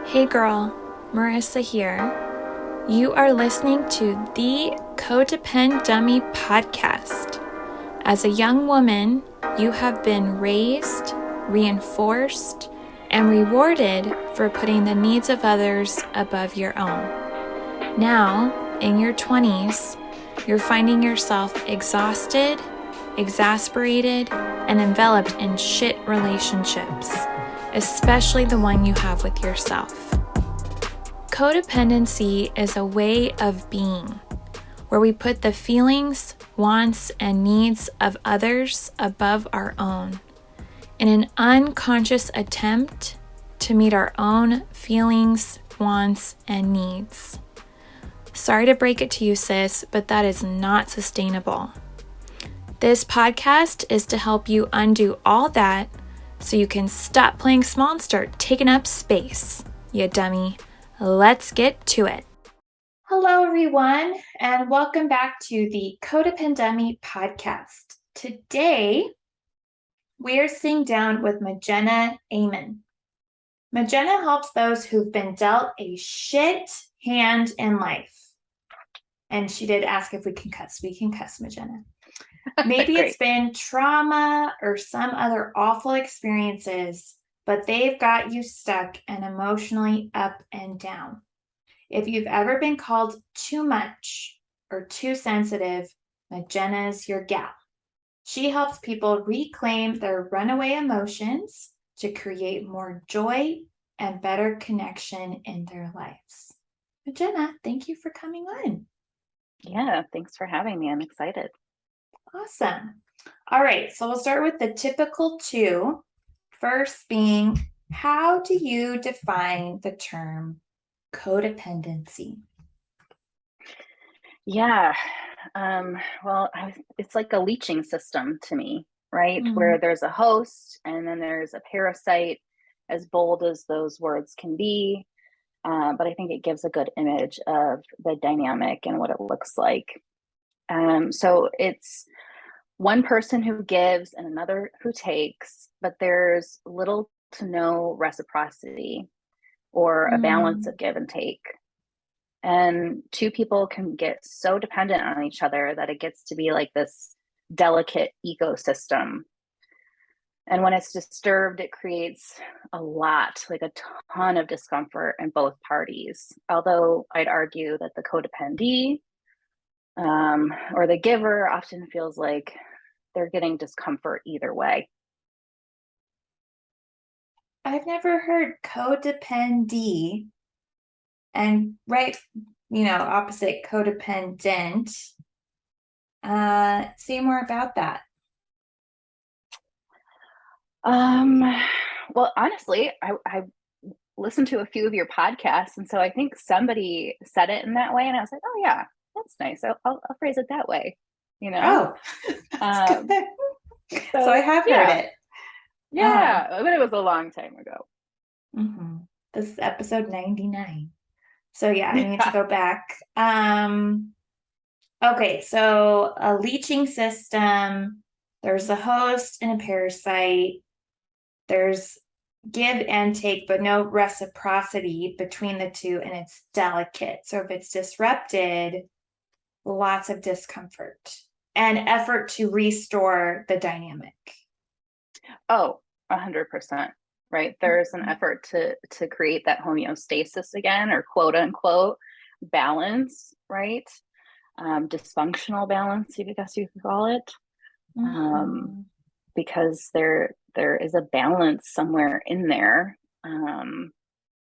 Hey girl, Marissa here. You are listening to the Codependent Dummy podcast. As a young woman, you have been raised, reinforced, and rewarded for putting the needs of others above your own. Now, in your 20s, you're finding yourself exhausted, exasperated, and enveloped in shit relationships, especially the one you have with yourself. Codependency is a way of being where we put the feelings, wants, and needs of others above our own in an unconscious attempt to meet our own feelings, wants, and needs. Sorry to break it to you, sis, but that is not sustainable. This podcast is to help you undo all that so you can stop playing small and start taking up space, you dummy. Let's get to it. Hello, everyone, and welcome back to the Codependent podcast. Today, we are sitting down with Magena Amen. Magena helps those who've been dealt a shit hand in life. And she did ask if we can cuss. We can cuss, Magena. Maybe it's been trauma or some other awful experiences, but they've got you stuck and emotionally up and down. If you've ever been called too much or too sensitive, Magena's your gal. She helps people reclaim their runaway emotions to create more joy and better connection in their lives. Magena, thank you for coming on. Yeah, thanks for having me. I'm excited. Awesome. All right, so we'll start with the typical two. First being, how do you define the term codependency? Yeah, it's like a leaching system to me, right? Where there's a host and then there's a parasite, as bold as those words can be. But I think it gives a good image of the dynamic and what it looks like. So it's one person who gives and another who takes, but there's little to no reciprocity or a balance of give and take. And two people can get so dependent on each other that it gets to be like this delicate ecosystem. And when it's disturbed, it creates a lot, like a ton of discomfort in both parties. Although I'd argue that the codependent or the giver often feels like they're getting discomfort either way. I've never heard codependent and opposite codependent. Say more about that. Well, honestly, I listened to a few of your podcasts, and so I think somebody said it in that way, and I was like, oh yeah, that's nice. I'll phrase it that way, you know? Oh, that's good. So I have yeah. heard it. Yeah, but it was a long time ago. This is episode 99. So yeah, I need to go back. Okay, so a leaching system, there's a host and a parasite. There's give and take, but no reciprocity between the two, and it's delicate. So if it's disrupted, lots of discomfort and effort to restore the dynamic. Oh, 100%. Right. There's an effort to create that homeostasis again, or quote unquote balance, right? Dysfunctional balance, I guess you could call it. Because there is a balance somewhere in there,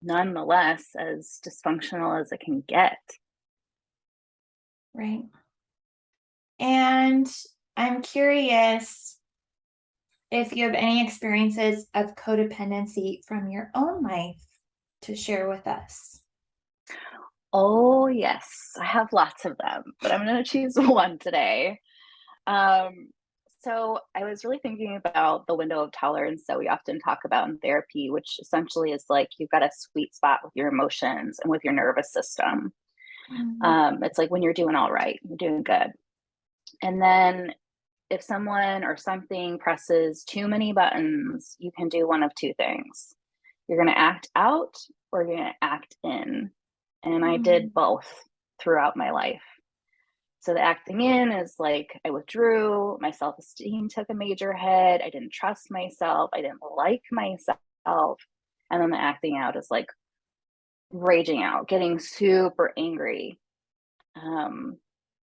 nonetheless, as dysfunctional as it can get. Right. And I'm curious if you have any experiences of codependency from your own life to share with us. Oh, yes, I have lots of them, but I'm going to choose one today. So I was really thinking about the window of tolerance that we often talk about in therapy, which essentially is like you've got a sweet spot with your emotions and with your nervous system. It's like when you're doing all right, you're doing good. And then if someone or something presses too many buttons, you can do one of two things. You're going to act out or you're going to act in. And I did both throughout my life. So the acting in is like I withdrew, my self-esteem took a major hit, I didn't trust myself, I didn't like myself. And then the acting out is like raging out, getting super angry. And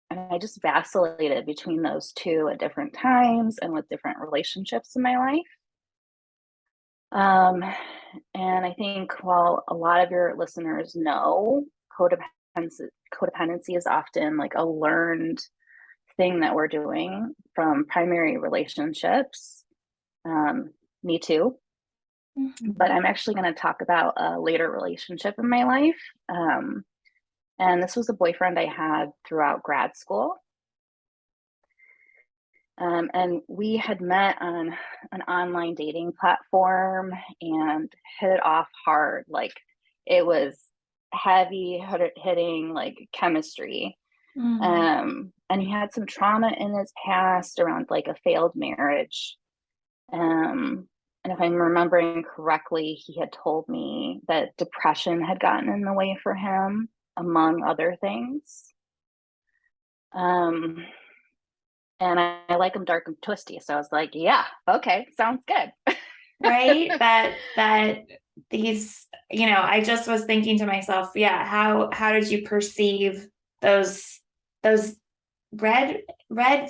I just vacillated between those two at different times and with different relationships in my life. And I think while a lot of your listeners know codependency is often like a learned thing that we're doing from primary relationships. Me too. But I'm actually going to talk about a later relationship in my life. And this was a boyfriend I had throughout grad school. And we had met on an online dating platform and hit it off hard. Like it was heavy hitting like chemistry. And he had some trauma in his past around like a failed marriage. And if I'm remembering correctly, he had told me that depression had gotten in the way for him, among other things. And I like them dark and twisty. So I was like, yeah, okay, sounds good. Right? That these, I just was thinking to myself, yeah, how did you perceive those red,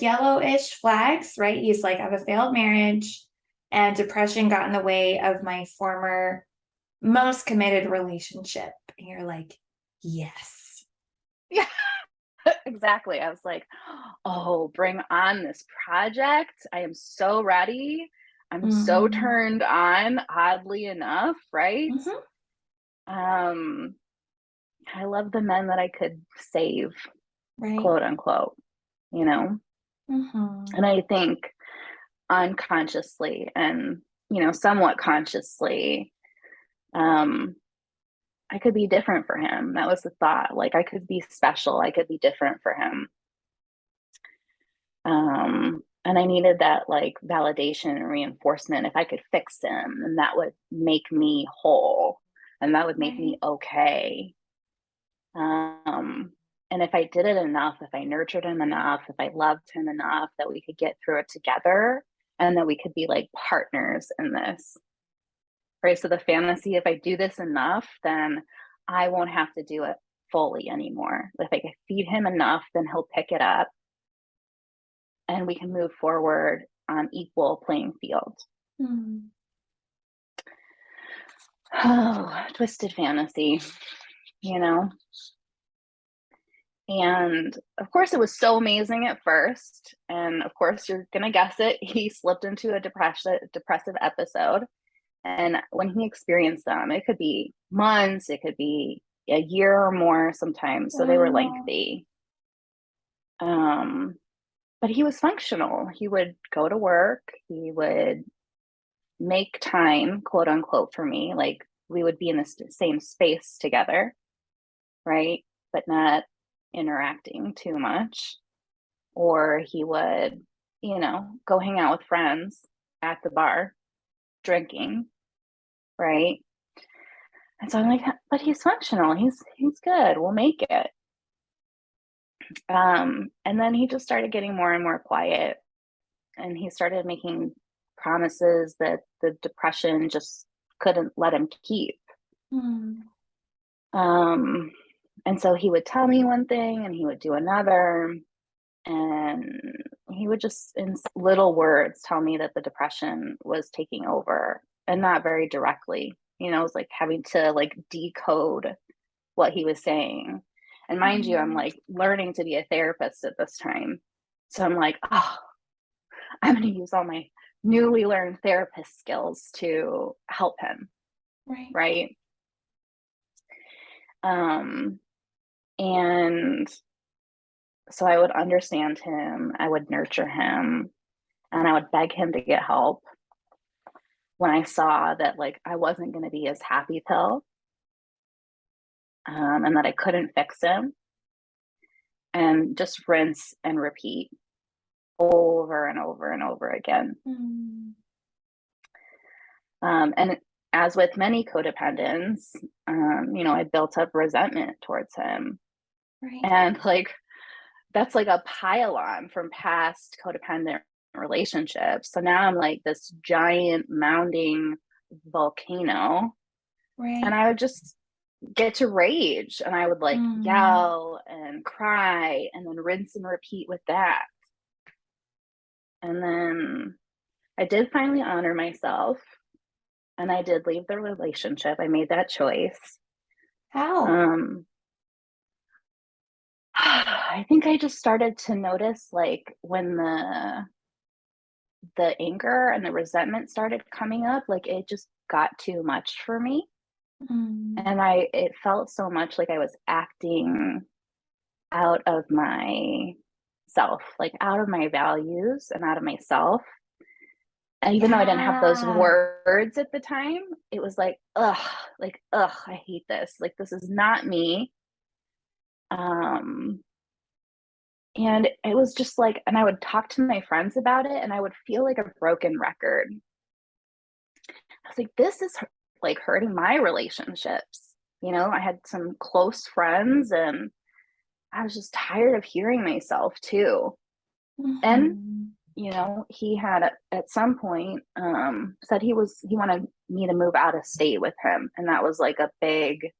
yellowish flags, right? He's like, I have a failed marriage and depression got in the way of my former most committed relationship. And you're like, yes. Yeah. Exactly. I was like, oh, bring on this project. I am so ready. I'm so turned on, oddly enough, right? I love the men that I could save, right, quote unquote, And I think unconsciously and, somewhat consciously, I could be different for him. That was the thought. Like I could be special. I could be different for him. And I needed that like validation and reinforcement. If I could fix him, then that would make me whole and that would make me okay. And if I did it enough, if I nurtured him enough, if I loved him enough, that we could get through it together and that we could be like partners in this. Right. So the fantasy, if I do this enough, then I won't have to do it fully anymore. If I can feed him enough, then he'll pick it up and we can move forward on equal playing field. Oh, twisted fantasy, And of course, it was so amazing at first. And of course, you're going to guess it. He slipped into a depressive episode. And when he experienced them, it could be months, it could be a year or more sometimes. So they were lengthy. But he was functional. He would go to work. He would make time, quote unquote, for me. Like we would be in the same space together, right? But not interacting too much. Or he would, go hang out with friends at the bar, drinking, right? And so I'm like, but he's functional. He's good. We'll make it. And then he just started getting more and more quiet. And he started making promises that the depression just couldn't let him keep. And so he would tell me one thing and he would do another. And he would just, in little words, tell me that the depression was taking over and not very directly. It was like having to like decode what he was saying. And mind you, I'm like learning to be a therapist at this time. So I'm like, oh, I'm going to use all my newly learned therapist skills to help him. Right. And so I would understand him, I would nurture him, and I would beg him to get help when I saw that like I wasn't going to be his happy pill, and that I couldn't fix him, and just rinse and repeat over and over and over again. And as with many codependents, I built up resentment towards him. Right. And like, that's like a pile-on from past codependent relationships. So now I'm like this giant mounding volcano. Right. And I would just get to rage, and I would like yell and cry and then rinse and repeat with that. And then I did finally honor myself, and I did leave the relationship. I made that choice. How? I think I just started to notice like when the anger and the resentment started coming up, like it just got too much for me. And it felt so much like I was acting out of my self, like out of my values and out of myself. And even though I didn't have those words at the time, it was like, ugh, I hate this. Like, this is not me. And it was just like, and I would talk to my friends about it, and I would feel like a broken record. I was like, this is like hurting my relationships. I had some close friends, and I was just tired of hearing myself too. And he had at some point said he wanted me to move out of state with him, and that was like a big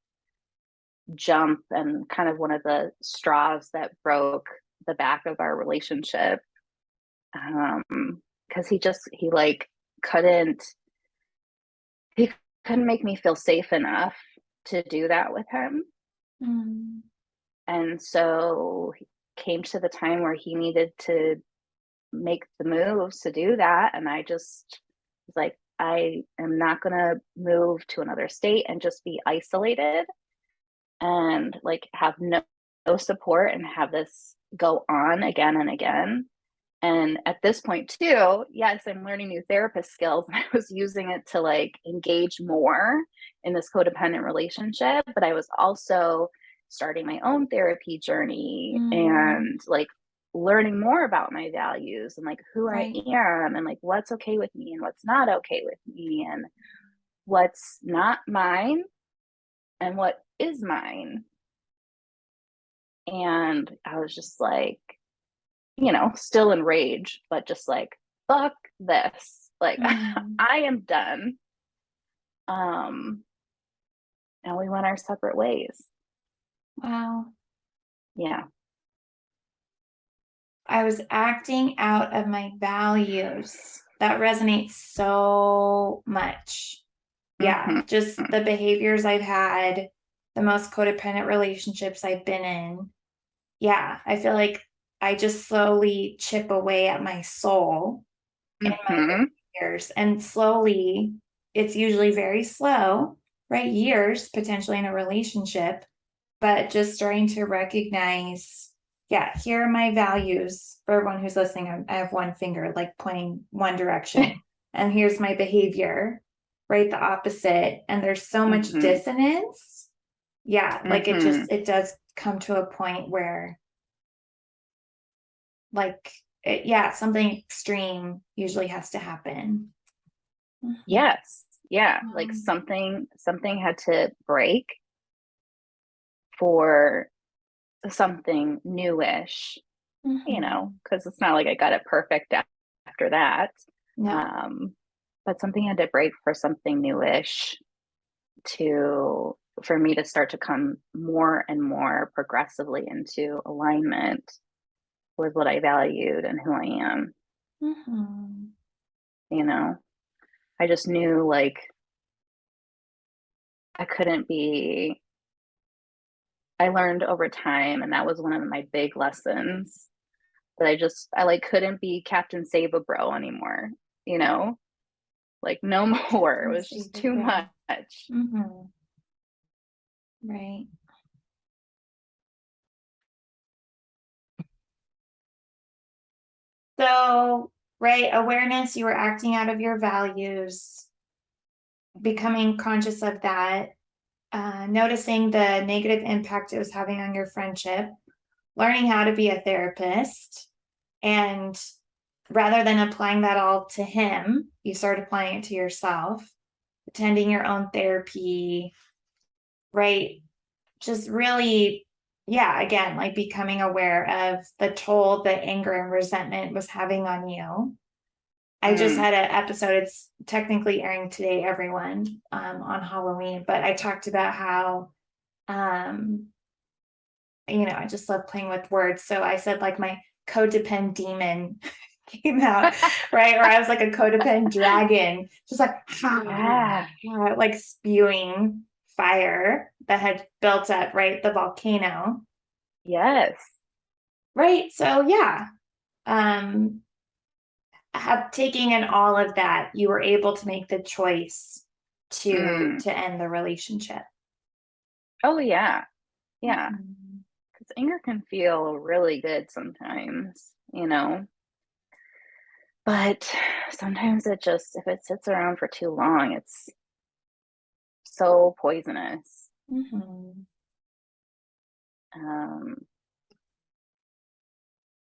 jump and kind of one of the straws that broke the back of our relationship, because he like couldn't he couldn't make me feel safe enough to do that with him. And so he came to the time where he needed to make the moves to do that, and I just was like, I am not going to move to another state and just be isolated and like have no support and have this go on again and again. And at this point too, yes, I'm learning new therapist skills, and I was using it to like engage more in this codependent relationship, but I was also starting my own therapy journey and like learning more about my values and like who I am and like what's okay with me and what's not okay with me and what's not mine and what is mine. And I was just like, still in rage, but just like, fuck this. Like, I am done. And we went our separate ways. Wow. Yeah. I was acting out of my values. That resonates so much. Yeah, just the behaviors I've had, the most codependent relationships I've been in. Yeah, I feel like I just slowly chip away at my soul in my years. And slowly, it's usually very slow, right? Years potentially in a relationship, but just starting to recognize, yeah, here are my values. For everyone who's listening, I have one finger like pointing one direction, and here's my behavior, right? The opposite. And there's so much dissonance. Yeah, like it does come to a point where like something extreme usually has to happen. Yes. Yeah. Like something had to break for something newish, because it's not like I got it perfect after that. No. But something had to break for something newish for me to start to come more and more progressively into alignment with what I valued and who I am. I just knew like I learned over time, and that was one of my big lessons, that I like couldn't be Captain Save a Bro anymore, like no more. It was just too much. Right. So, right, awareness, you were acting out of your values, becoming conscious of that, noticing the negative impact it was having on your friendship, learning how to be a therapist, and rather than applying that all to him, you started applying it to yourself. attending your own therapy, right? Just really, yeah, again, like becoming aware of the toll that anger and resentment was having on you. I just had an episode, it's technically airing today, everyone, on Halloween, but I talked about how, I just love playing with words. So I said like my codependent demon came out, right? Or I was like a codependent dragon, just like, Yeah. like spewing fire that had built up, right? The volcano. Yes. Right. So yeah. Um, have taking in all of that, you were able to make the choice to end the relationship. Oh yeah. Yeah. Mm-hmm. Because anger can feel really good sometimes, but sometimes if it sits around for too long, it's so poisonous. Mm-hmm. Um,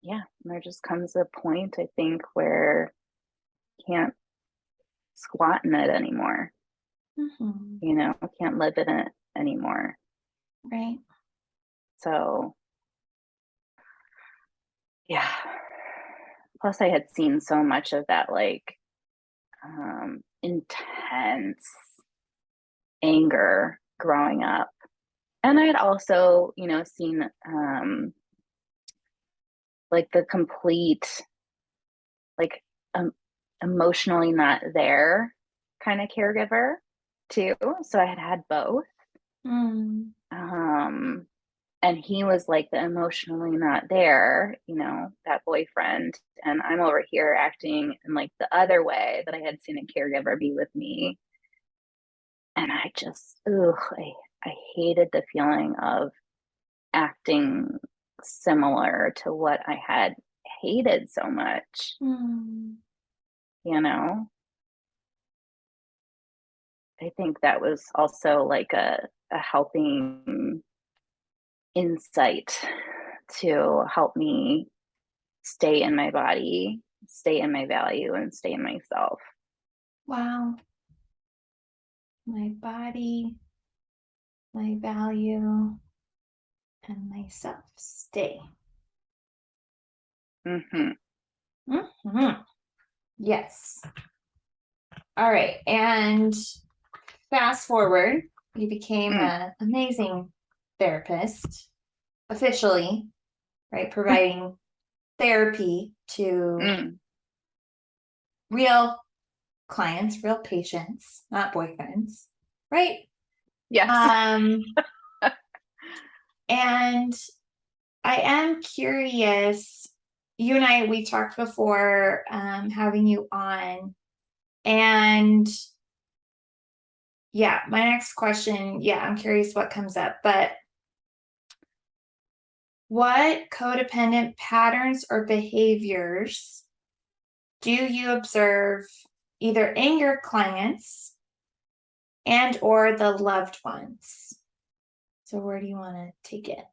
yeah, and there just comes a point, I think, where you can't squat in it anymore. Mm-hmm. Can't live in it anymore. Right. So, yeah. Plus, I had seen so much of that, like, intense anger growing up. And I had also, seen like the complete, like, um, emotionally not there kind of caregiver too. So I had both. Mm. Um, and he was like the emotionally not there, that boyfriend. And I'm over here acting in like the other way that I had seen a caregiver be with me. And I just, I hated the feeling of acting similar to what I had hated so much, Mm. you know? I think that was also like a helping insight to help me stay in my body, stay in my value, and stay in myself. Wow. My body, my value, and myself stay. Mm-hmm. Mm-hmm. Yes. All right. And fast forward, you became Mm, an amazing therapist, officially, right? Providing therapy to mm. real clients, real patients, not boyfriends, right? Yes. Um, and I am curious. You and I, we talked before having you on, and yeah, my next question, yeah, I'm curious what comes up, but what codependent patterns or behaviors do you observe either in your clients and or the loved ones? So where do you want to take it?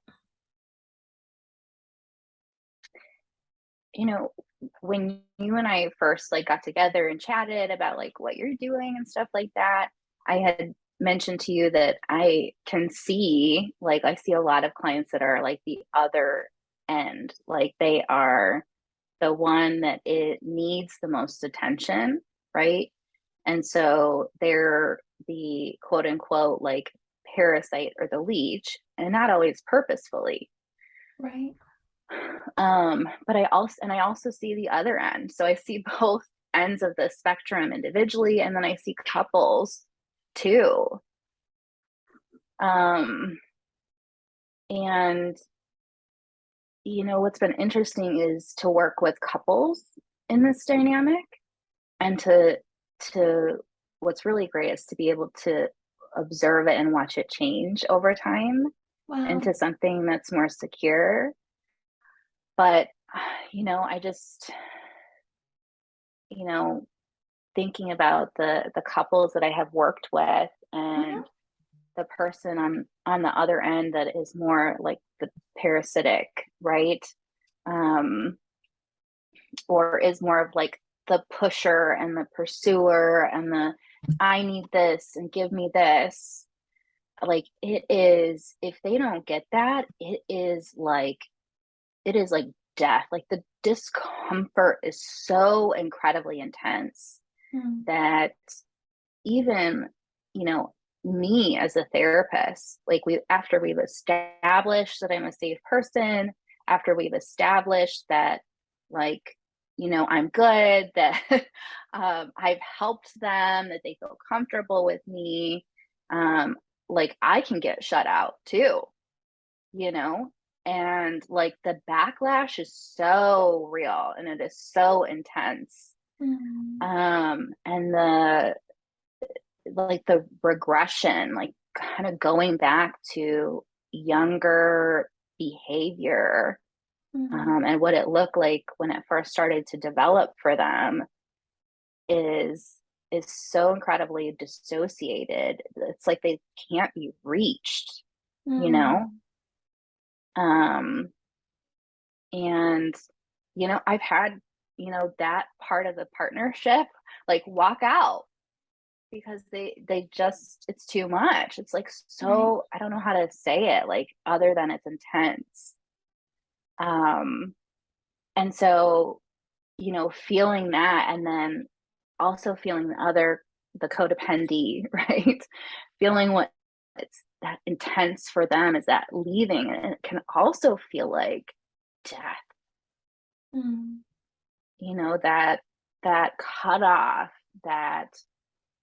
You know, when you and I first like got together and chatted about like what you're doing and stuff like that, I had mentioned to you that I can see, like, I see a lot of clients that are like the other end, like they are the one that it needs the most attention, right? And so they're the quote unquote like parasite or the leech, and not always purposefully. Right. But I also see the other end. So I see both ends of the spectrum individually, and then I see couples too. Um, and what's been interesting is to work with couples in this dynamic, and to what's really great is to be able to observe it and watch it change over time Wow. into something that's more secure. But I just you know thinking about the couples that I have worked with, Mm-hmm. and the person on the other end that is more like the parasitic, right? Um, or is more of like the pusher and the pursuer and the I need this and give me this. Like it is, if they don't get that, it is like death. Like the discomfort is so incredibly intense that even, you know, me as a therapist, like after we've established that I'm a safe person, after we've established that, like, you know, I'm good, that I've helped them, that they feel comfortable with me, like I can get shut out too, you know? And like the backlash is so real and it is so intense. And the regression, like kind of going back to younger behavior, and what it looked like when it first started to develop for them is so incredibly dissociated. It's like they can't be reached, you know? And you know, I've had, you know, that part of the partnership like walk out because they just, it's too much. It's like, so I don't know how to say it, like other than it's intense. And so, you know, feeling that, and then also feeling the codependent, right? Feeling what it's that intense for them is that leaving, and it can also feel like death. You know, that cutoff, that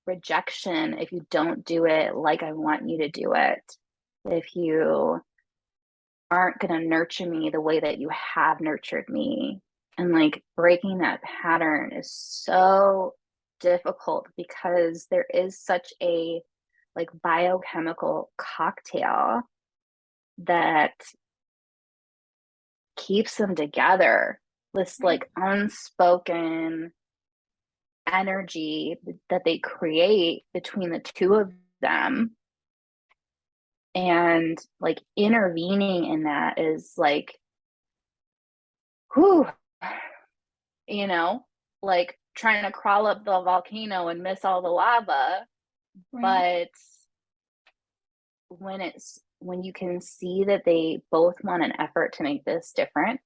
rejection if you don't do it like I want you to do it, if you aren't going to nurture me the way that you have nurtured me. And like breaking that pattern is so difficult because there is such a like biochemical cocktail that keeps them together. This like unspoken energy that they create between the two of them, and like intervening in that is like, whew, you know, like trying to crawl up the volcano and miss all the lava. But when you can see that they both want an effort to make this different,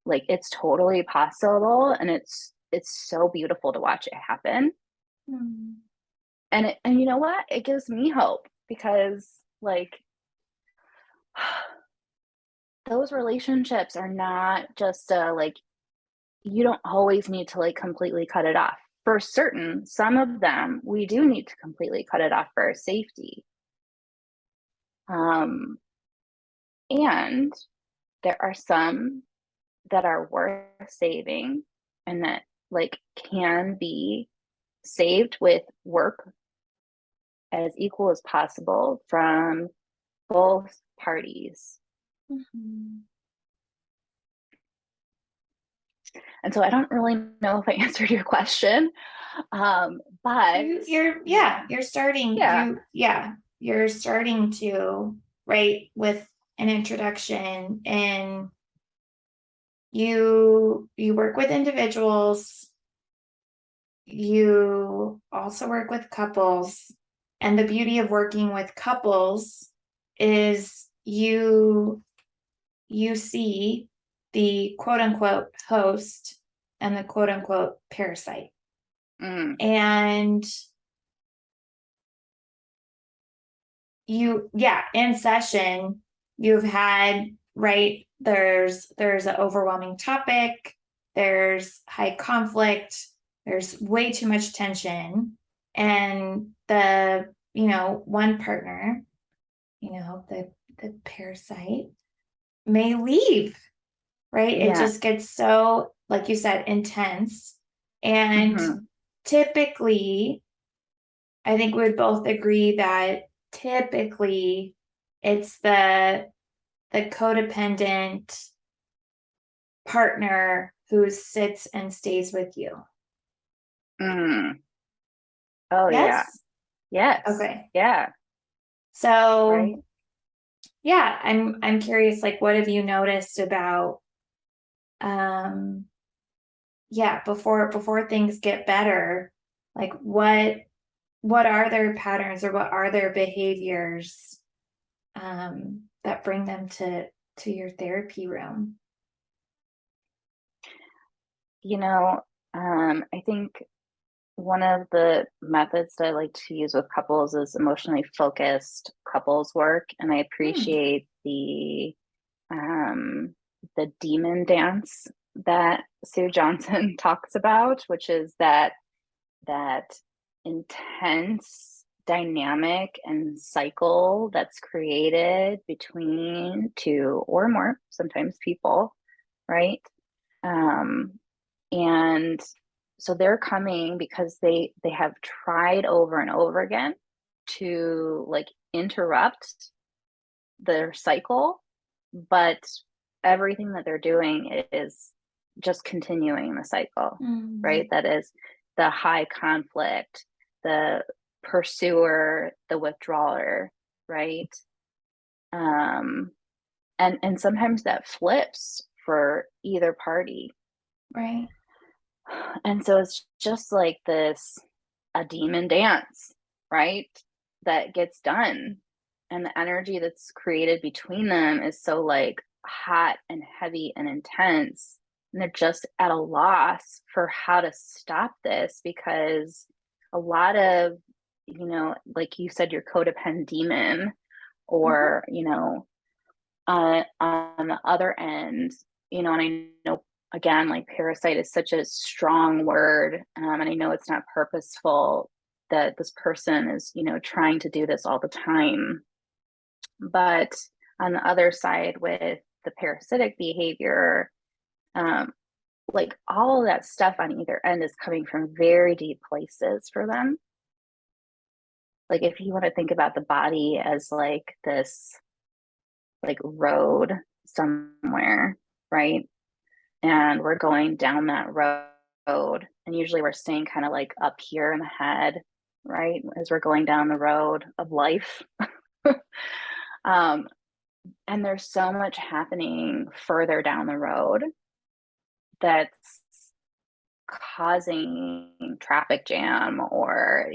like it's totally possible, and it's so beautiful to watch it happen. And you know what, it gives me hope because like those relationships are not just like, you don't always need to like completely cut it off. For certain, some of them we do need to completely cut it off for our safety. And there are some that are worth saving and that like can be saved with work as equal as possible from both parties. And so I don't really know if I answered your question, but you're starting you're starting to, right, with an introduction, and you work with individuals, you also work with couples, and the beauty of working with couples is you see the quote unquote host and the quote unquote parasite. And in session, you've had, right, there's an overwhelming topic, there's high conflict, there's way too much tension, and the, you know, one partner, you know, the parasite may leave, right? It just gets so, like you said, intense. And typically, I think we would both agree that typically it's the codependent partner who sits and stays with you. Oh, yes? Yes. Okay. Yeah. So, right. Yeah, I'm curious, like, what have you noticed about yeah, before things get better, like what are their patterns or what are their behaviors that bring them to your therapy room? You know, I think one of the methods that I like to use with couples is emotionally focused couples work, and I Hmm. appreciate the demon dance that Sue Johnson talks about, which is that intense dynamic and cycle that's created between two or more, sometimes people, right? Um, and so they're coming because they have tried over and over again to like interrupt their cycle, but everything that they're doing is just continuing the cycle, right? Mm, That is the high conflict, the pursuer, the withdrawer, right? Um, and sometimes that flips for either party. right. And so it's just like this a demon dance, right? That gets done. And the energy that's created between them is so like hot and heavy and intense. And they're just at a loss for how to stop this because a lot of, like you said, your codependent demon, Mhm. or, on the other end, and I know again, like parasite is such a strong word, and I know it's not purposeful that this person is, trying to do this all the time. But on the other side, with the parasitic behavior, um, like all of that stuff on either end is coming from very deep places for them. Like if you want to think about the body as like this like road somewhere, right? And we're going down that road. And usually we're staying kind of like up here in the head, right? As we're going down the road of life. um, and there's so much happening further down the road that's causing traffic jam, or,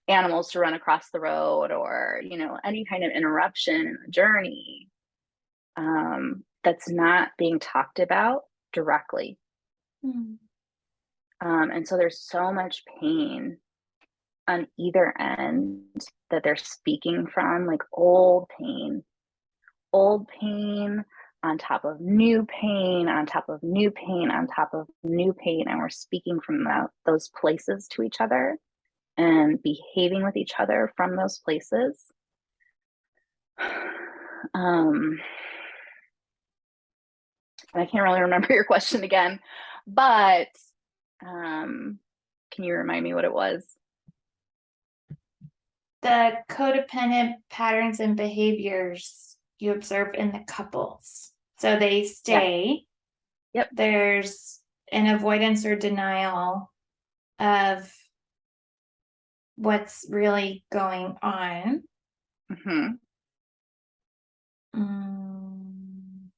animals to run across the road, or, any kind of interruption in the journey, that's not being talked about directly. Mm, And so there's so much pain on either end that they're speaking from, like old pain on top of new pain, on top of new pain, on top of new pain. And we're speaking from those places to each other and behaving with each other from those places. Um, and I can't really remember your question again, but can you remind me what it was? the codependent patterns and behaviors you observe in the couples. So they Yeah. stay. Yep. There's an avoidance or denial of what's really going on. Mm-hmm. Mm.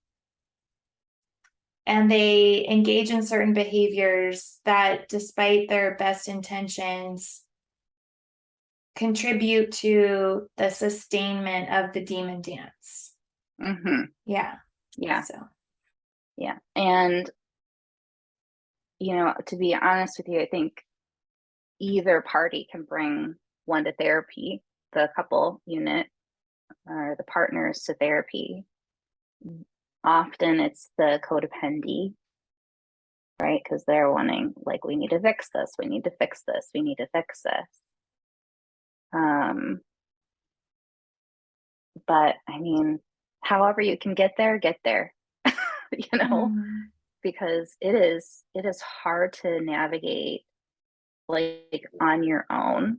And they engage in certain behaviors that, despite their best intentions, contribute to the sustainment of the demon dance. Mm-hmm. Yeah. Yeah. So, Yeah. And, to be honest with you, I think either party can bring one to therapy, the couple unit or the partners to therapy. Often it's the codependent, right? Because they're wanting, like, we need to fix this, we need to fix this, we need to fix this. Um, but I mean, however you can get there, you know, mm, because it is hard to navigate like on your own,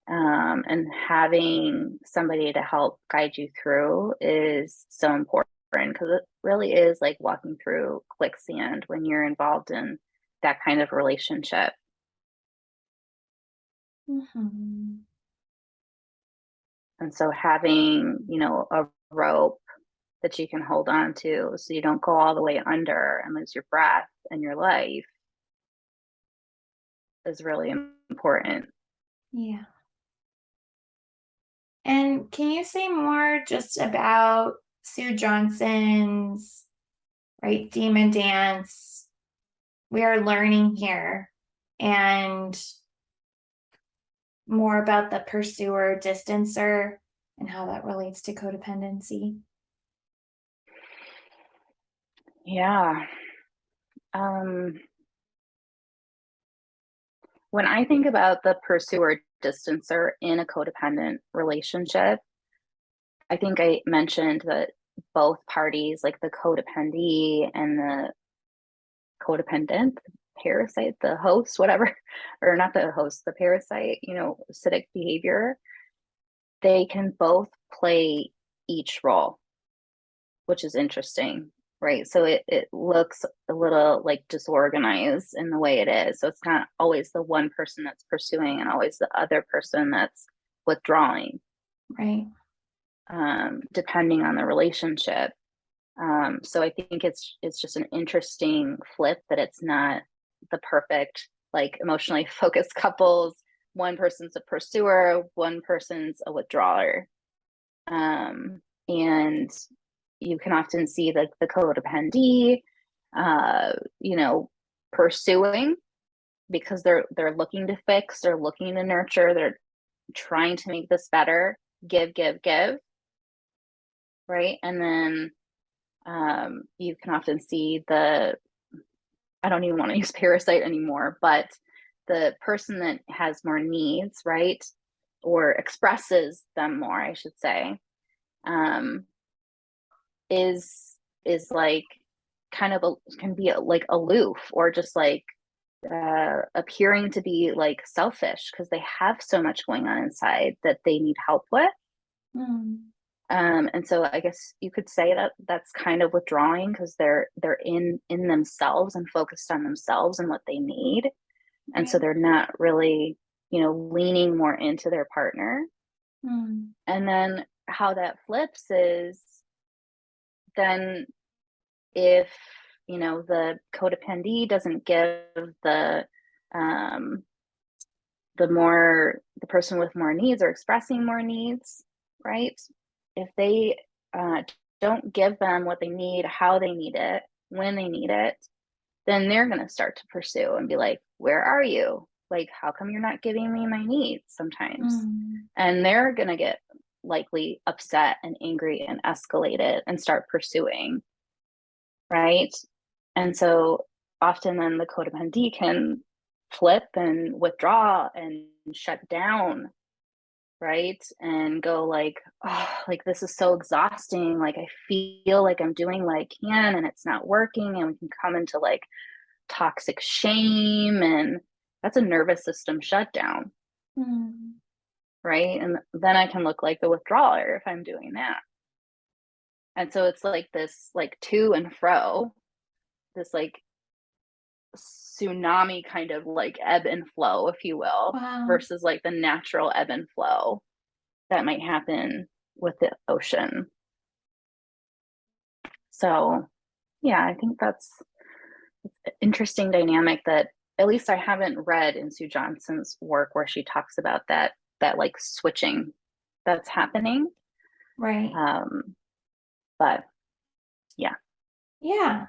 and having somebody to help guide you through is so important because it really is like walking through quicksand when you're involved in that kind of relationship. mhm. And so having, a rope that you can hold on to so you don't go all the way under and lose your breath and your life is really important. Yeah. And can you say more just about Sue Johnson's, right, demon dance we are learning here, and more about the pursuer distancer and how that relates to codependency? Yeah. When I think about the pursuer distancer in a codependent relationship, I think I mentioned that both parties, like the codependee and the codependent, parasite, the host, whatever, or not the host, the parasite, acidic behavior, they can both play each role, which is interesting, right? So it looks a little like disorganized in the way it is. So it's not always the one person that's pursuing and always the other person that's withdrawing. Right. Depending on the relationship. So I think it's just an interesting flip that it's not the perfect, like, emotionally focused couples. One person's a pursuer, one person's a withdrawer. And you can often see the codependent, pursuing because they're looking to fix, they're looking to nurture, they're trying to make this better, give, right? And then you can often see I don't even want to use parasite anymore, but the person that has more needs, right? Or expresses them more, I should say, um, is like kind of can be like aloof or just like appearing to be like selfish because they have so much going on inside that they need help with. Mm. And so I guess you could say that that's kind of withdrawing because they're in themselves and focused on themselves and what they need. And so Right. they're not really, leaning more into their partner. Mm. And then how that flips is then if, the codependent doesn't give um the person with more needs or expressing more needs, right? If they don't give them what they need, how they need it, when they need it, then they're going to start to pursue and be like, where are you? Like, how come you're not giving me my needs sometimes? Mm. And they're going to get likely upset and angry and escalate it and start pursuing, right? And so often then the codependent can flip and withdraw and shut down, right? And go like, oh, like this is so exhausting. Like I feel like I'm doing what I can and it's not working. And we can come into like toxic shame. And that's a nervous system shutdown, Mm. right? And then I can look like the withdrawer if I'm doing that. And so it's like this like to and fro, this like tsunami kind of like ebb and flow, if you will, Wow. versus like the natural ebb and flow that might happen with the ocean. So, yeah, I think that's an interesting dynamic that at least I haven't read in Sue Johnson's work where she talks about that like switching that's happening. Right. But yeah. Yeah.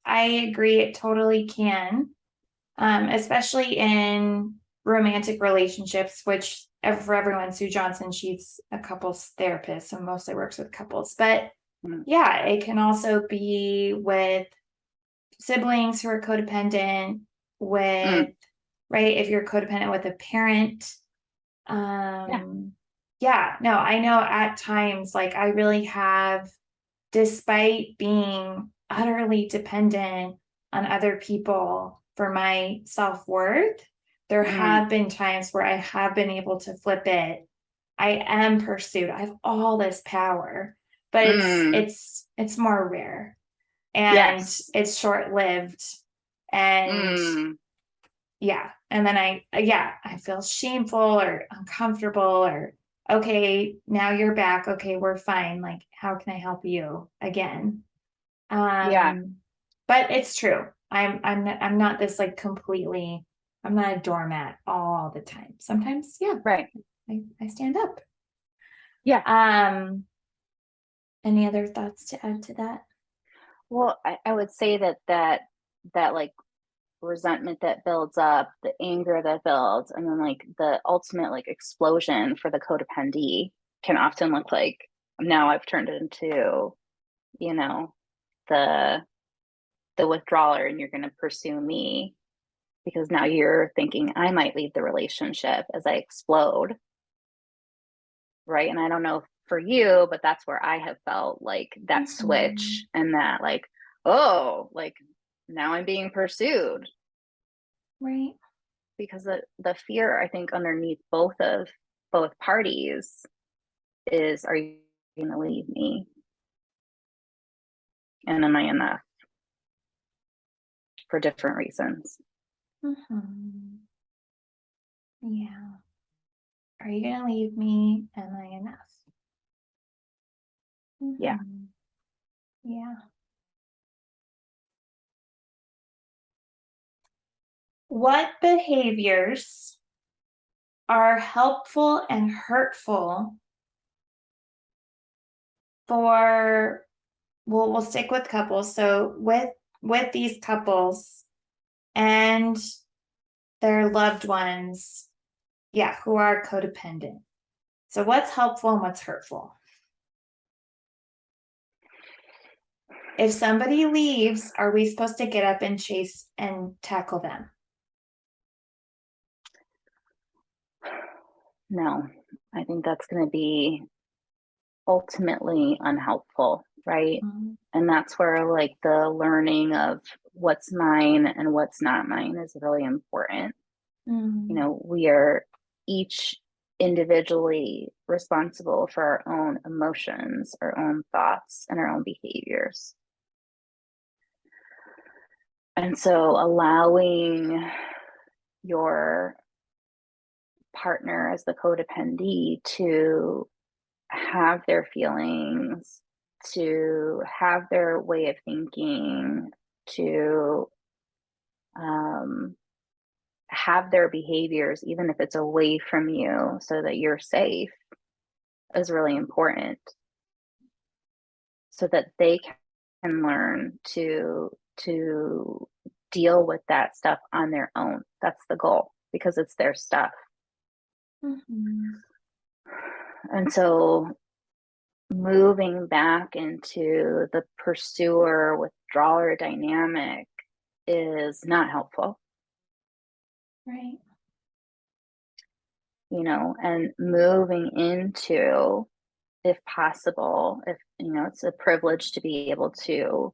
I agree, it totally can. Especially in romantic relationships, which for everyone, Sue Johnson, she's a couples therapist, so mostly works with couples. But Mm. yeah, it can also be with siblings who are codependent, with, Mm. right, if you're codependent with a parent. Yeah. Yeah, no, I know at times, like, I really have, despite being utterly dependent on other people for my self-worth, there Mm. have been times where I have been able to flip it. I am pursued. I have all this power, but Mm. it's more rare and Yes. it's short-lived. And Mm. yeah, and then I feel shameful or uncomfortable or okay, now you're back. Okay, we're fine. Like, how can I help you again? Yeah. But it's true. I'm not this like completely, I'm not a doormat all the time. Sometimes, yeah, Right. I stand up. Yeah. Any other thoughts to add to that? Well, I would say that like resentment that builds up, the anger that builds, and then like the ultimate like explosion for the codependent can often look like, now I've turned it into, you know, the withdrawer, and you're going to pursue me because now you're thinking I might leave the relationship as I explode. Right. And I don't know for you, but that's where I have felt like that switch, and that like, oh, like now I'm being pursued. Right. Because the fear, I think, underneath both parties is, are you going to leave me? And am I enough? For different reasons. Mm-hmm. Yeah. Are you gonna leave me? Am I enough? Yeah. Mm-hmm. Yeah. What behaviors are helpful and hurtful for, we'll stick with couples. So with these couples and their loved ones, yeah, who are codependent. So what's helpful and what's hurtful? If somebody leaves, are we supposed to get up and chase and tackle them? No, I think that's going to be ultimately unhelpful, right? Mm-hmm. And that's where like the learning of what's mine and what's not mine is really important. You know, we are each individually responsible for our own emotions, our own thoughts, and our own behaviors. And so allowing your partner as the codependent to have their feelings, to have their way of thinking, to have their behaviors, even if it's away from you, so that you're safe, is really important. So that they can learn to deal with that stuff on their own. That's the goal, because it's their stuff. Mm-hmm. And so moving back into the pursuer withdrawer dynamic is not helpful. Right. And moving into, if possible, if it's a privilege to be able to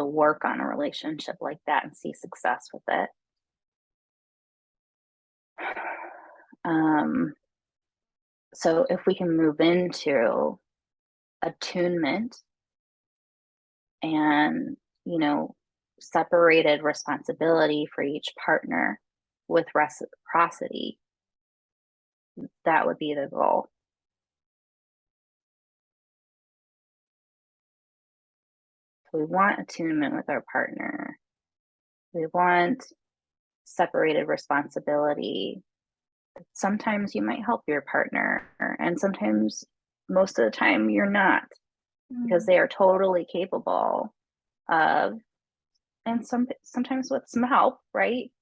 work on a relationship like that and see success with it. So if we can move into attunement and, separated responsibility for each partner with reciprocity, that would be the goal. So we want attunement with our partner. We want separated responsibility. Sometimes you might help your partner, and sometimes, most of the time, you're not, because they are totally capable of, and sometimes with some help, right?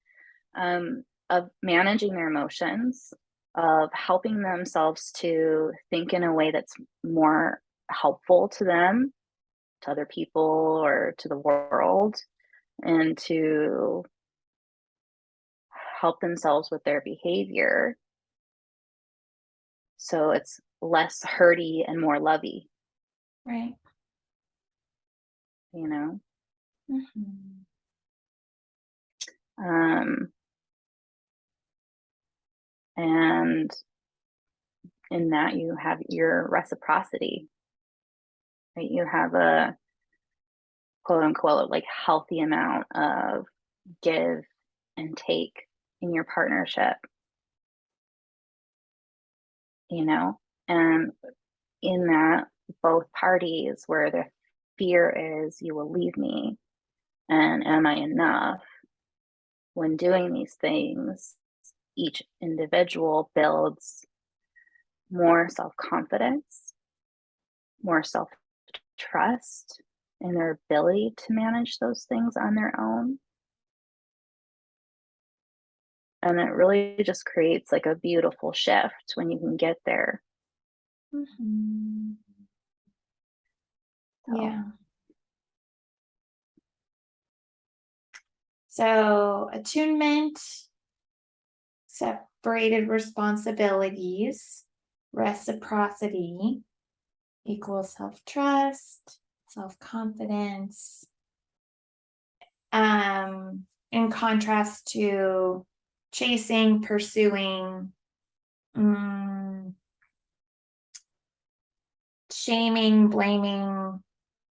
Of managing their emotions, of helping themselves to think in a way that's more helpful to them, to other people, or to the world, and to help themselves with their behavior. So it's less hurty and more lovey, Right. you know? Mm-hmm. Um, and in that, you have your reciprocity, right? You have a quote unquote like healthy amount of give and take in your partnership. and in that, both parties, where the fear is, you will leave me, and am I enough? When doing these things, each individual builds more self-confidence, more self-trust in their ability to manage those things on their own. And it really just creates like a beautiful shift when you can get there. Mm-hmm. So. Yeah. So attunement, separated responsibilities, reciprocity equals self-trust, self-confidence. In contrast to chasing, pursuing, shaming, blaming,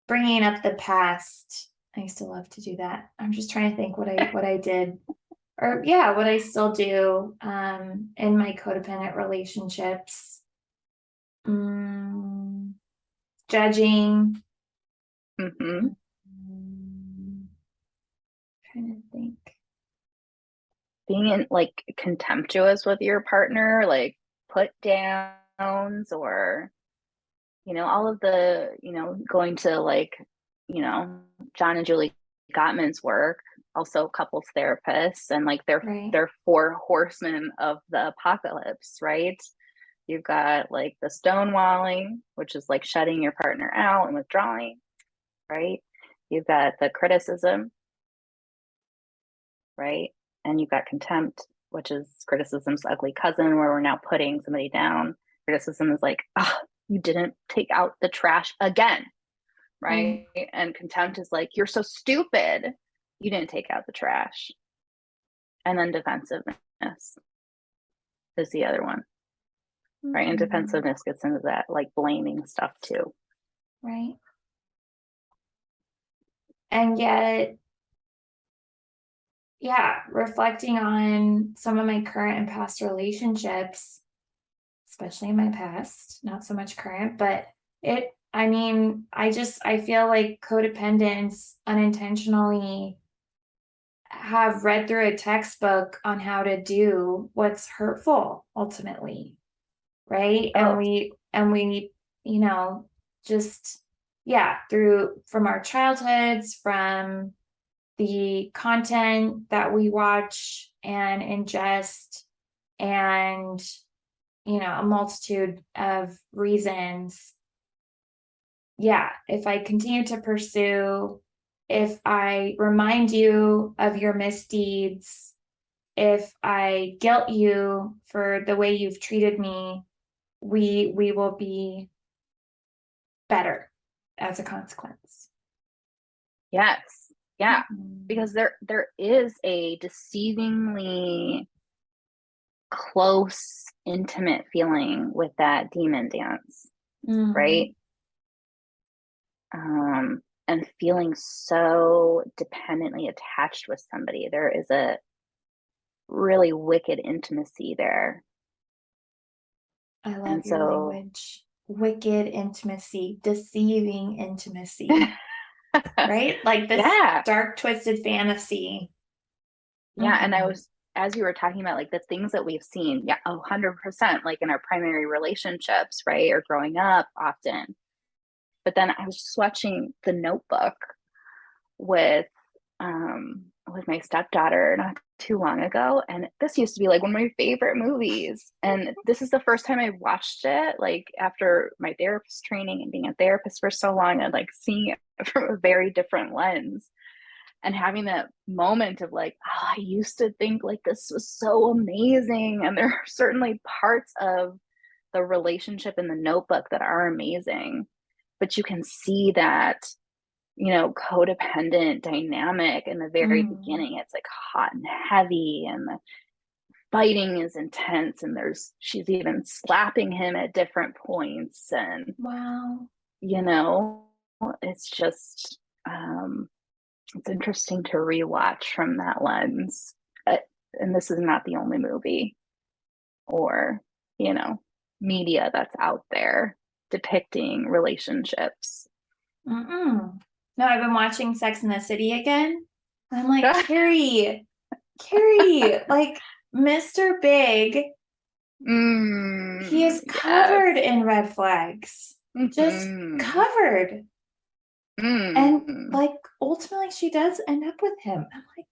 bringing up the past. I used to love to do that. I'm just trying to think what I did, or what I still do in my codependent relationships. Judging. Mm-hmm. Trying to think. Being like contemptuous with your partner, like put downs, or all of the going to like John and Julie Gottman's work, also couples therapists, and like Right. they're four horsemen of the apocalypse, right? You've got like the stonewalling, which is like shutting your partner out and withdrawing, right? You've got the criticism, right? And you've got contempt, which is criticism's ugly cousin, where we're now putting somebody down. Criticism is like, oh, you didn't take out the trash again, right? And contempt is like, you're so stupid, you didn't take out the trash. And then defensiveness is the other one, right? And defensiveness gets into that like blaming stuff too. Right. And yet, reflecting on some of my current and past relationships, especially in my past, not so much current, but I feel like codependents unintentionally have read through a textbook on how to do what's hurtful ultimately, right? Oh. And we just from our childhoods, from the content that we watch and ingest, and a multitude of reasons. If I continue to pursue, if I remind you of your misdeeds, if I guilt you for the way you've treated me, we will be better as a consequence. Yes. Yeah. Because there is a deceivingly close, intimate feeling with that demon dance, right? And feeling so dependently attached with somebody. There is a really wicked intimacy there. I love your language. Wicked intimacy, deceiving intimacy, right? Like this dark, twisted fantasy. Yeah. And I was, as you were talking about, like the things that we've seen, 100%, like in our primary relationships, right? Or growing up often. But then I was just watching The Notebook with my stepdaughter not too long ago, and this used to be like one of my favorite movies, and this is the first time I watched it like after my therapist training and being a therapist for so long, and like seeing it from a very different lens, and having that moment of like, oh, I used to think like this was so amazing, and there are certainly parts of the relationship in The Notebook that are amazing, but you can see that codependent dynamic in the very beginning. It's like hot and heavy, and the fighting is intense, and she's even slapping him at different points, and wow, it's just it's interesting to rewatch from that lens. And this is not the only movie, or media that's out there depicting relationships. No, I've been watching Sex in the City again. I'm like, Carrie, like Mr. Big, he is covered in red flags. Just covered. And like ultimately she does end up with him. I'm like,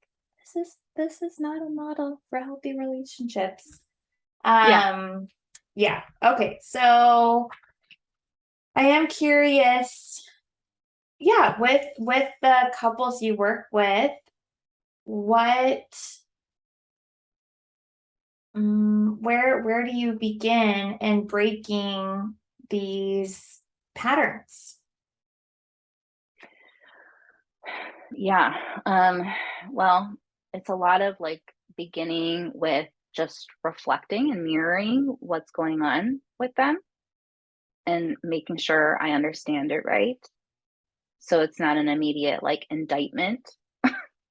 this is not a model for healthy relationships. Yeah. Okay. So I am curious. Yeah, with the couples you work with, what where do you begin in breaking these patterns? Yeah. Well, it's a lot of like beginning with just reflecting and mirroring what's going on with them and making sure I understand it right. So it's not an immediate like indictment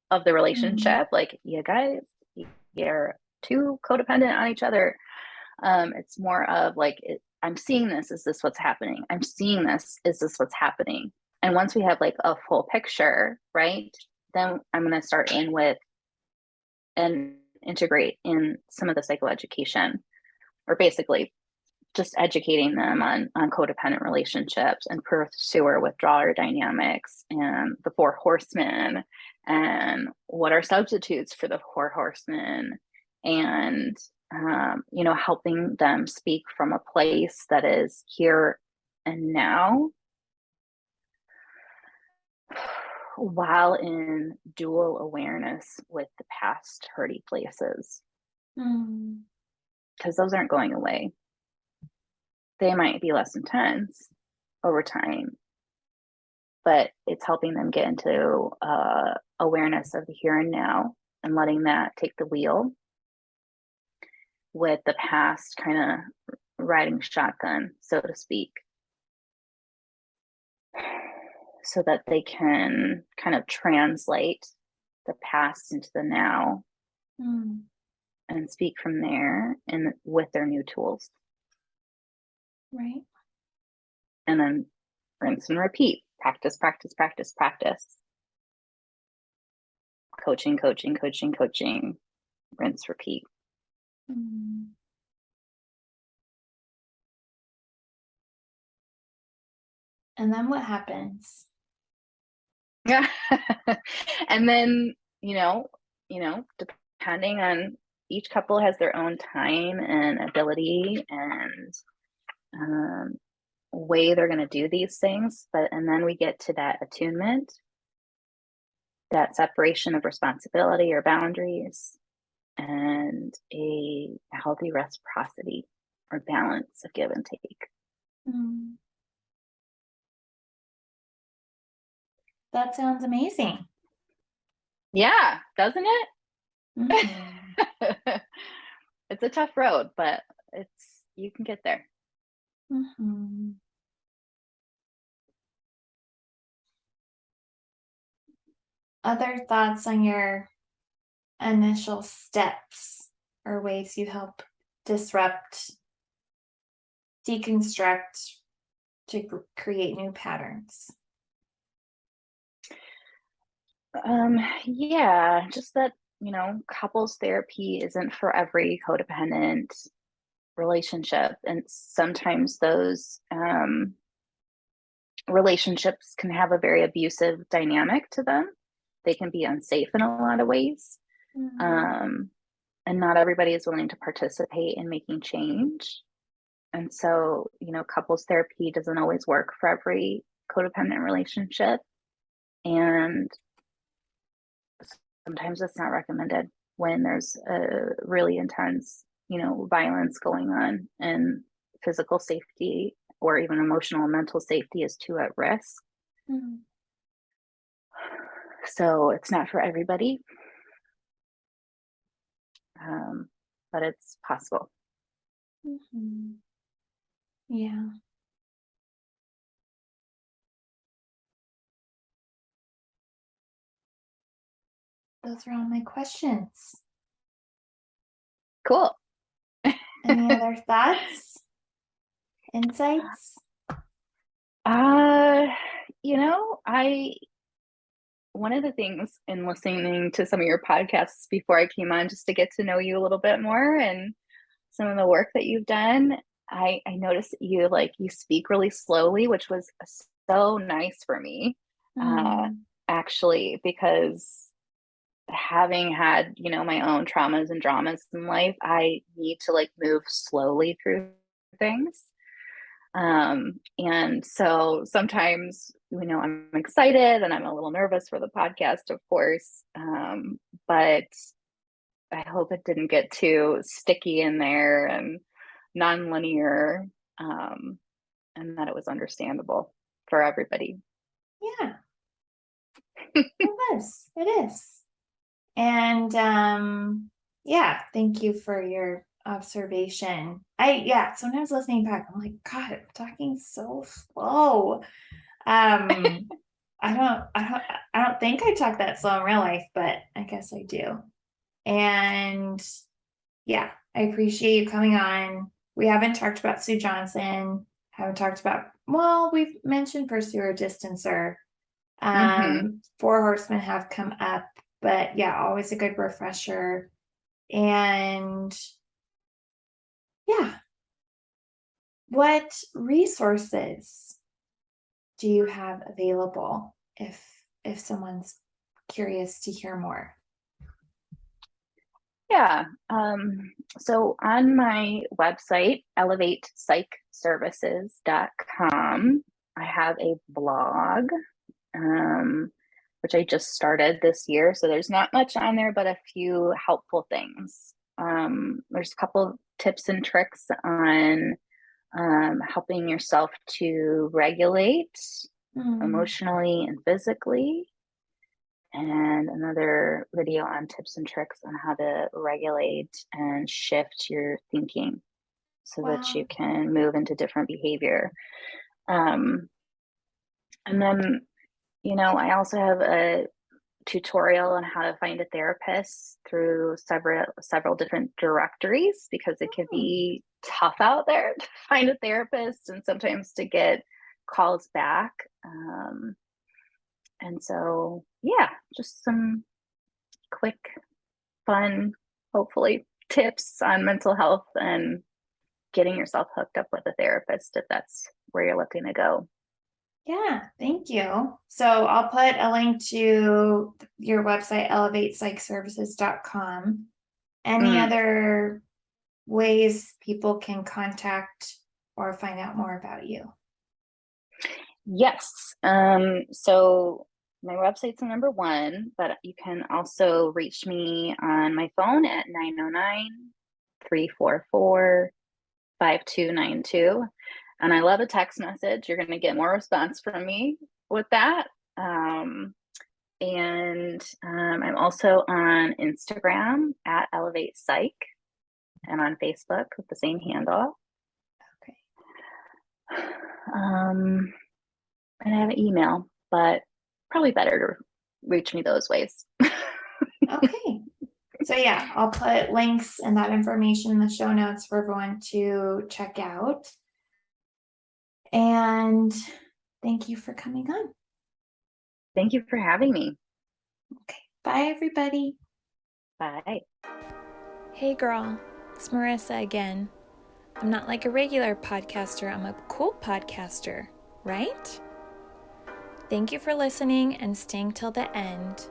of the relationship. Like, you guys, you're too codependent on each other. It's more of like, I'm seeing this. Is this what's happening? I'm seeing this. Is this what's happening? And once we have like a full picture, right, then I'm going to start in with and integrate in some of the psychoeducation, or basically just educating them on codependent relationships and pursuer withdrawer dynamics and the four horsemen and what are substitutes for the four horsemen, and helping them speak from a place that is here and now while in dual awareness with the past hurty places, because those aren't going away. They might be less intense over time, but it's helping them get into awareness of the here and now and letting that take the wheel, with the past kind of riding shotgun, so to speak, so that they can kind of translate the past into the now and speak from there and with their new tools. Right. And then rinse and repeat. Practice, practice, practice, practice. Coaching, coaching, coaching, coaching. Rinse, repeat. And then what happens? Yeah. And then, depending on, each couple has their own time and ability and way they're going to do these things. And then we get to that attunement, that separation of responsibility or boundaries, and a healthy reciprocity or balance of give and take. That sounds amazing. Yeah, doesn't it? It's a tough road, but you can get there. Other thoughts on your initial steps or ways you help disrupt, deconstruct to create new patterns? Yeah, just that, couples therapy isn't for every codependent relationship. And sometimes those relationships can have a very abusive dynamic to them. They can be unsafe in a lot of ways. And not everybody is willing to participate in making change. And so, couples therapy doesn't always work for every codependent relationship. And sometimes it's not recommended when there's a really intense, violence going on, and physical safety or even emotional and mental safety is too at risk. So it's not for everybody, but it's possible. Yeah. Those are all my questions. Cool. Any other thoughts? insights? One of the things in listening to some of your podcasts before I came on, just to get to know you a little bit more and some of the work that you've done, I noticed that you speak really slowly, which was so nice for me, actually, because having had, my own traumas and dramas in life, I need to move slowly through things. And so sometimes, I'm excited and I'm a little nervous for the podcast, of course. But I hope it didn't get too sticky in there and non-linear, and that it was understandable for everybody. Yeah, it is. And yeah, thank you for your observation. Sometimes listening back, I'm like, God, I'm talking so slow. I don't think I talk that slow in real life, but I guess I do. And yeah, I appreciate you coming on. We haven't talked about Sue Johnson. We've mentioned Pursuer Distancer. Four Horsemen have come up, but yeah, always a good refresher. And yeah, what resources do you have available if someone's curious to hear more? Yeah. So on my website, elevatepsychservices.com, I have a blog, which I just started this year. So there's not much on there, but a few helpful things. There's a couple of tips and tricks on helping yourself to regulate emotionally and physically. And another video on tips and tricks on how to regulate and shift your thinking so that you can move into different behavior. And then, I also have a tutorial on how to find a therapist through several different directories, because it can be tough out there to find a therapist and sometimes to get calls back. And so, yeah, just some quick, fun, hopefully, tips on mental health and getting yourself hooked up with a therapist if that's where you're looking to go. Yeah, thank you. So I'll put a link to your website, elevatepsychservices.com. Any other ways people can contact or find out more about you? Yes. So my website's the number one, but you can also reach me on my phone at 909-344-5292. And I love a text message. You're going to get more response from me with that. I'm also on Instagram at Elevate Psych and on Facebook with the same handle. Okay. And I have an email, but probably better to reach me those ways. Okay. So yeah, I'll put links and that information in the show notes for everyone to check out. And thank you for coming on. Thank you for having me. Okay. Bye, everybody. Bye. Hey, girl. It's Marissa again. I'm not like a regular podcaster. I'm a cool podcaster, right? Thank you for listening and staying till the end.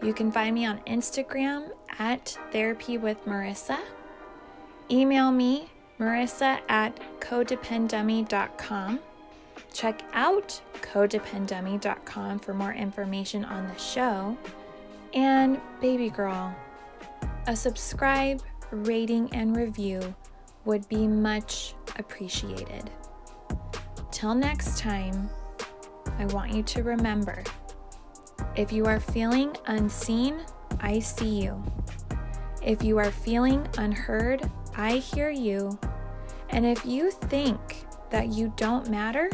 You can find me on Instagram at Therapy with Marissa. Email me, marissa@codependummy.com. Check out codependummy.com for more information on the show. And baby girl, a subscribe, rating, and review would be much appreciated. Till next time, I want you to remember, if you are feeling unseen, I see you. If you are feeling unheard, I hear you. And if you think that you don't matter,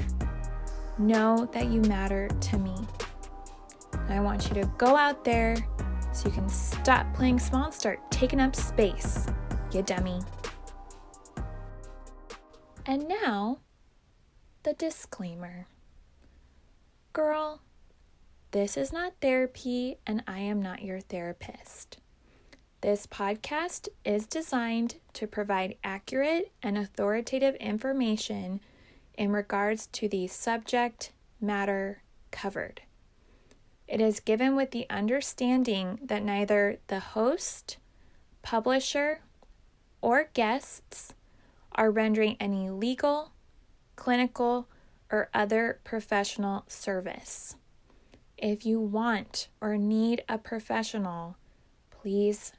know that you matter to me. I want you to go out there so you can stop playing small and start taking up space, you dummy. And now, the disclaimer. Girl, this is not therapy, and I am not your therapist. This podcast is designed to provide accurate and authoritative information in regards to the subject matter covered. It is given with the understanding that neither the host, publisher, or guests are rendering any legal, clinical, or other professional service. If you want or need a professional, please